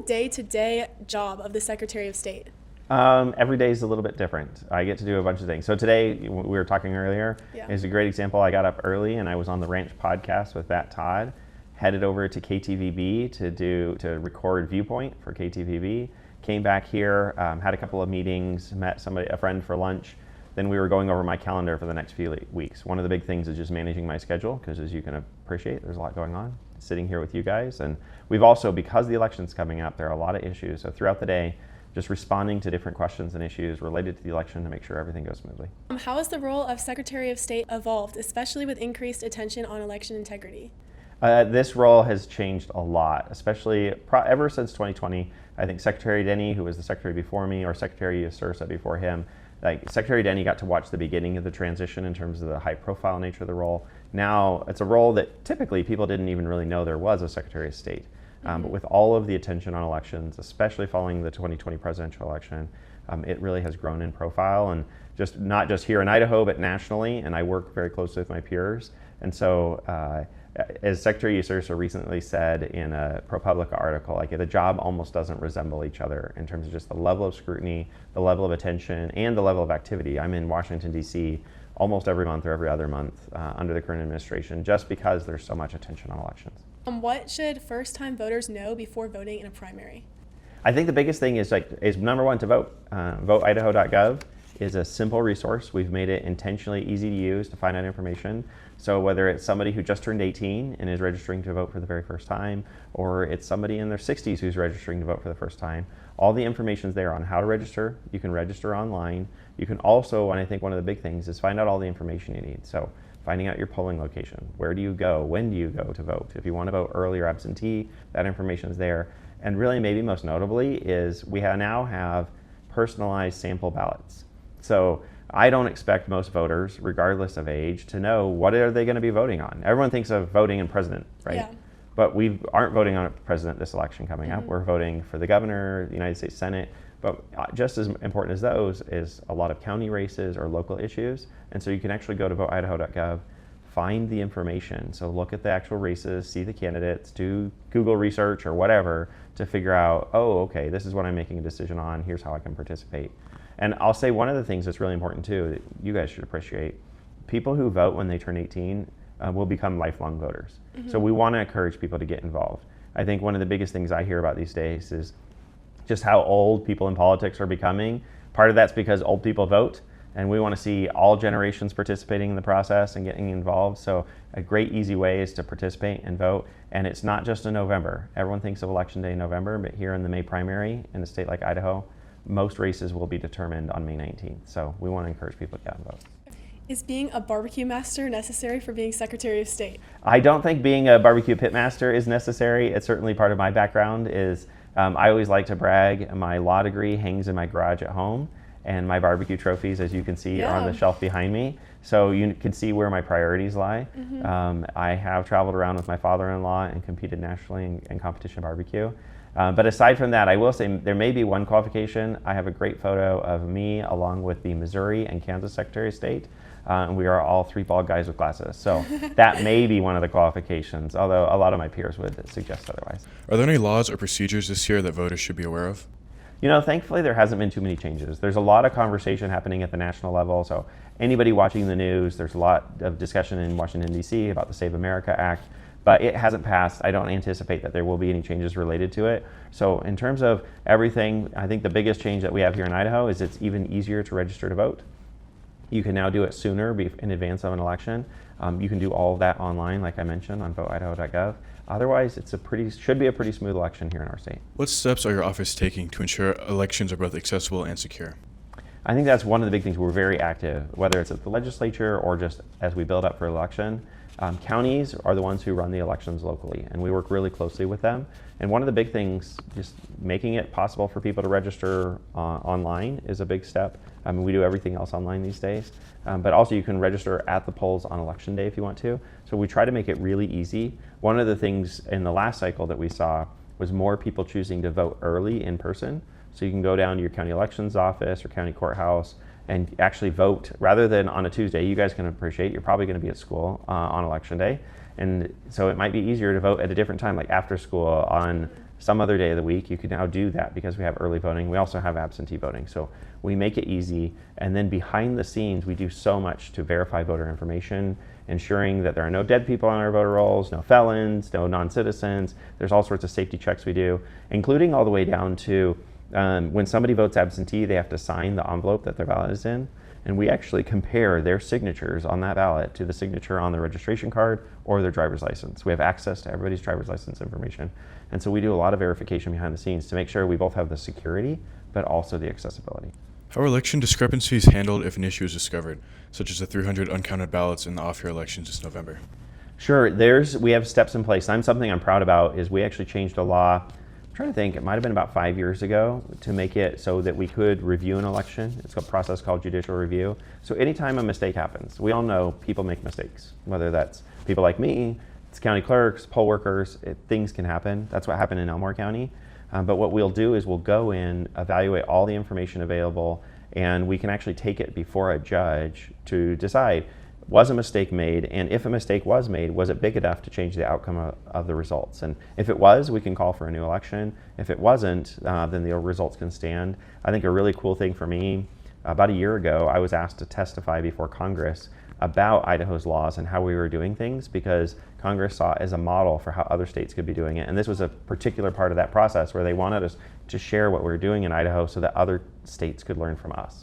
day-to-day job of the Secretary of State? Every day is a little bit different. I get to do a bunch of things. So today, we were talking earlier, is a great example. I got up early and I was on the Ranch podcast with Matt Todd, headed over to KTVB to record Viewpoint for KTVB. Came back here, had a couple of meetings, met a friend for lunch. Then we were going over my calendar for the next few weeks. One of the big things is just managing my schedule, because as you can appreciate, there's a lot going on. Sitting here with you guys, and we've also, because the election's coming up, there are a lot of issues. So throughout the day, just responding to different questions and issues related to the election to make sure everything goes smoothly. How has the role of Secretary of State evolved, especially with increased attention on election integrity? This role has changed a lot, especially ever since 2020. I think Secretary Denny, who was the secretary before me, or Secretary Usursa before him, Secretary Denny got to watch the beginning of the transition in terms of the high-profile nature of the role. Now it's a role that typically people didn't even really know there was a Secretary of State. But with all of the attention on elections, especially following the 2020 presidential election, it really has grown in profile, and not just here in Idaho, but nationally. And I work very closely with my peers. And so, as Secretary Usursa recently said in a ProPublica article, the job almost doesn't resemble each other in terms of just the level of scrutiny, the level of attention, and the level of activity. I'm in Washington, D.C. almost every month or every other month under the current administration, just because there's so much attention on elections. What should first-time voters know before voting in a primary? I think the biggest thing is number one, to vote. VoteIdaho.gov is a simple resource. We've made it intentionally easy to use to find out information. So whether it's somebody who just turned 18 and is registering to vote for the very first time, or it's somebody in their 60s who's registering to vote for the first time, all the information's there on how to register. You can register online. You can also, and I think one of the big things is find out all the information you need. So finding out your polling location. Where do you go? When do you go to vote? If you want to vote early or absentee, that information is there. And really, maybe most notably, is we now have personalized sample ballots. So I don't expect most voters, regardless of age, to know what are they going to be voting on. Everyone thinks of voting in president, right? Yeah. But we aren't voting on a president this election coming up. We're voting for the governor, the United States Senate. But just as important as those is a lot of county races or local issues. And so you can actually go to voteidaho.gov, find the information. So look at the actual races, see the candidates, do Google research or whatever to figure out, oh, okay, this is what I'm making a decision on. Here's how I can participate. And I'll say one of the things that's really important too, that you guys should appreciate, people who vote when they turn 18 will become lifelong voters. So we want to encourage people to get involved. I think one of the biggest things I hear about these days is just how old people in politics are becoming. Part of that's because old people vote, and we want to see all generations participating in the process and getting involved. So a great easy way is to participate and vote. And it's not just in November. Everyone thinks of Election Day in November, but here in the May primary in a state like Idaho, most races will be determined on May 19th. So we want to encourage people to get out and vote. Is being a barbecue master necessary for being Secretary of State? I don't think being a barbecue pit master is necessary. It's certainly part of my background. I always like to brag. My law degree hangs in my garage at home, and my barbecue trophies, as you can see, are on the shelf behind me. So you can see where my priorities lie. I have traveled around with my father-in-law and competed nationally in competition barbecue. But aside from that, I will say there may be one qualification. I have a great photo of me along with the Missouri and Kansas Secretary of State. And we are all three bald guys with glasses. So that may be one of the qualifications, although a lot of my peers would suggest otherwise. Are there any laws or procedures this year that voters should be aware of? Thankfully there hasn't been too many changes. There's a lot of conversation happening at the national level. So anybody watching the news, there's a lot of discussion in Washington, D.C. about the Save America Act, but it hasn't passed. I don't anticipate that there will be any changes related to it. So in terms of everything, I think the biggest change that we have here in Idaho is it's even easier to register to vote. You can now do it sooner in advance of an election. You can do all of that online, like I mentioned, on voteidaho.gov. Otherwise, should be a pretty smooth election here in our state. What steps are your office taking to ensure elections are both accessible and secure? I think that's one of the big things. We're very active, whether it's at the legislature or just as we build up for election. Counties are the ones who run the elections locally, and we work really closely with them. And one of the big things, just making it possible for people to register online is a big step. We do everything else online these days, but also you can register at the polls on election day if you want to. So we try to make it really easy. One of the things in the last cycle that we saw was more people choosing to vote early in person. So you can go down to your county elections office or county courthouse and actually vote rather than on a Tuesday. You guys can appreciate you're probably going to be at school on election day. And so it might be easier to vote at a different time, like after school on some other day of the week, you can now do that because we have early voting. We also have absentee voting. So we make it easy. And then behind the scenes, we do so much to verify voter information, ensuring that there are no dead people on our voter rolls, no felons, no non-citizens. There's all sorts of safety checks we do, including all the way down to when somebody votes absentee, they have to sign the envelope that their ballot is in. And we actually compare their signatures on that ballot to the signature on their registration card or their driver's license. We have access to everybody's driver's license information. And so we do a lot of verification behind the scenes to make sure we both have the security, but also the accessibility. How are election discrepancies handled if an issue is discovered, such as the 300 uncounted ballots in the off-year elections this November? Sure, we have steps in place. Something I'm proud about is we actually changed a law. I'm trying to think, it might have been about 5 years ago, to make it so that we could review an election. It's a process called judicial review. So anytime a mistake happens, we all know people make mistakes, whether that's people like me, it's county clerks, poll workers, things can happen. That's what happened in Elmore County. But what we'll do is we'll go in, evaluate all the information available, and we can actually take it before a judge to decide, was a mistake made? And if a mistake was made, was it big enough to change the outcome of the results? And if it was, we can call for a new election. If it wasn't, then the results can stand. I think a really cool thing for me, about a year ago, I was asked to testify before Congress about Idaho's laws and how we were doing things, because Congress saw it as a model for how other states could be doing it. And this was a particular part of that process where they wanted us to share what we were doing in Idaho so that other states could learn from us.